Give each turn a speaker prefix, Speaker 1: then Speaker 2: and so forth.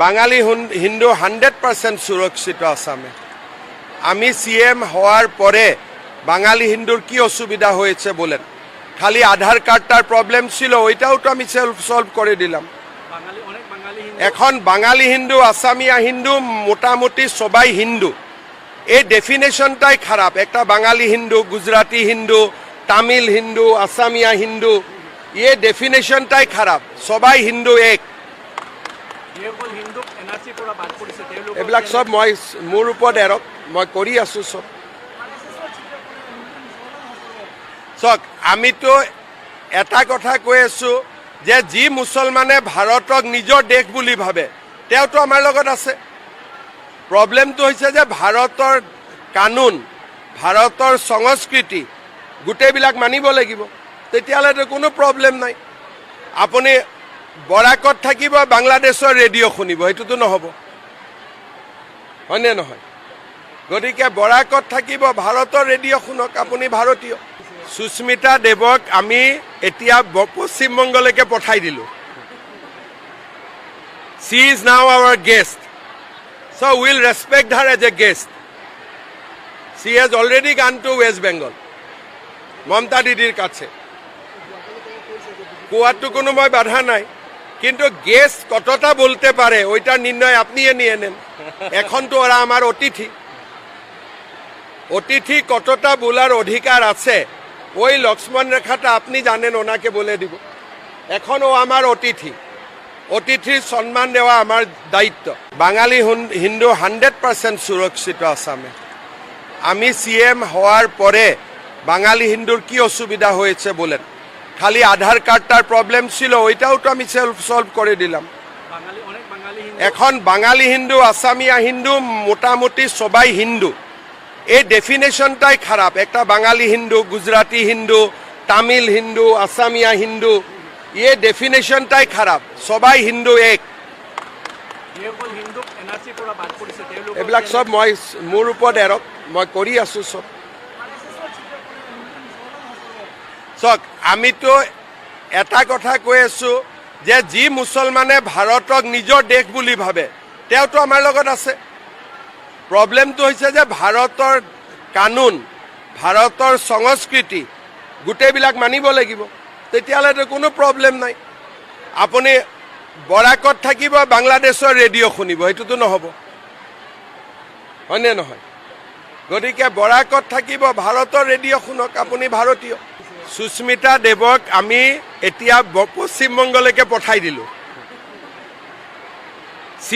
Speaker 1: বাঙালি হিন্দু 100% সুরক্ষিত আসামে। আমি সিএম হওয়ার পরে বাঙালি হিন্দুর কি অসুবিধা হয়েছে বলেন? খালি আধার কার্ডটার প্রবলেম ছিল, ওইটাও তো আমি সলভ করে দিলাম। এখন বাঙালি হিন্দু, আসামিয়া হিন্দু, মোটামুটি সবাই হিন্দু। এই ডেফিনেশনটাই খারাপ। একটা বাঙালি হিন্দু, গুজরাটি হিন্দু, তামিল হিন্দু, আসামিয়া হিন্দু, এই ডেফিনেশনটাই খারাপ। সবাই হিন্দু এক। এইবিলাক সব মই মোৰ ওপৰত এৰক, মই কৰি আছো সব। চাওক, আমিতো এটা কথা কৈ আছো যে যি মুছলমানে ভাৰতক নিজৰ দেশ বুলি ভাবে তেওঁতো আমাৰ লগত আছে। প্ৰব্লেমটো হৈছে যে ভাৰতৰ কানুন, ভাৰতৰ সংস্কৃতি গোটেইবিলাক মানিব লাগিব, তেতিয়াহ'লেতো কোনো প্ৰব্লেম নাই। আপুনি বৰাকত থাকিব, বাংলাদেশৰ ৰেডিঅ' শুনিব, সেইটোতো নহ'ব, হয়নে নহয়? গতিকে বৰাকত থাকিব, ভাৰতৰ ৰেডিঅ' শুনক, আপুনি ভাৰতীয়। সুস্মিতা দেৱক আমি এতিয়া পশ্চিমবংগলৈকে পঠাই দিলোঁ। She is now our guest. So we'll respect her as a guest. She has already gone to West Bengal. মমতা দিদির কাছে কোয়াটো কোনো মই বাধা নাই, কিন্তু গেস্ট কতটা বলতে পারে ওইটা নির্ণয় আপনিয়ে নিয়ে নেন। এখন তো ওরা আমার অতিথি, অতিথি কতটা বলার অধিকার আছে ওই লক্ষ্মণ রেখাটা আপনি জানেন, ওনাকে বলে দিব। এখন ও আমার অতিথি, অতিথির সম্মান দেওয়া আমার দায়িত্ব। বাঙালি হিন্দু 100% সুরক্ষিত আসামে। আমি সিএম হওয়ার পরে বাঙালি হিন্দুর কি অসুবিধা হয়েছে বলেন? খালি আধার কার্ডটার প্রবলেম ছিল, ওইটাও তো আমি সলভ করে দিলাম। এখন বাঙালি হিন্দু, আসামিয়া হিন্দু, মোটামুটি সবাই হিন্দু। এই ডেফিনেশনটাই খারাপ। একটা বাঙালি হিন্দু, গুজরাটি হিন্দু, তামিল হিন্দু, আসামিয়া হিন্দু, এই ডেফিনেশনটাই খারাপ। সবাই হিন্দু এক। এইবিলাক সব মই মোৰ ওপৰত এৰক, মই কৰি আছো সব। চাওক, আমিতো এটা কথা কৈ আছো যে যি মুছলমানে ভাৰতক নিজৰ দেশ বুলি ভাবে তেওঁতো আমাৰ লগত আছে। প্ৰব্লেমটো হৈছে যে ভাৰতৰ কানুন, ভাৰতৰ সংস্কৃতি গোটেইবিলাক মানিব লাগিব, তেতিয়াহ'লেতো কোনো প্ৰব্লেম নাই। আপুনি বৰাকত থাকিব, বাংলাদেশৰ ৰেডিঅ' শুনিব, সেইটোতো নহ'ব, হয়নে নহয়? গতিকে বৰাকত থাকিব, ভাৰতৰ ৰেডিঅ' শুনক, আপুনি ভাৰতীয়। সুস্মিতা দেৱক আমি এতিয়া পশ্চিমবংগলৈকে পঠাই দিলোঁ।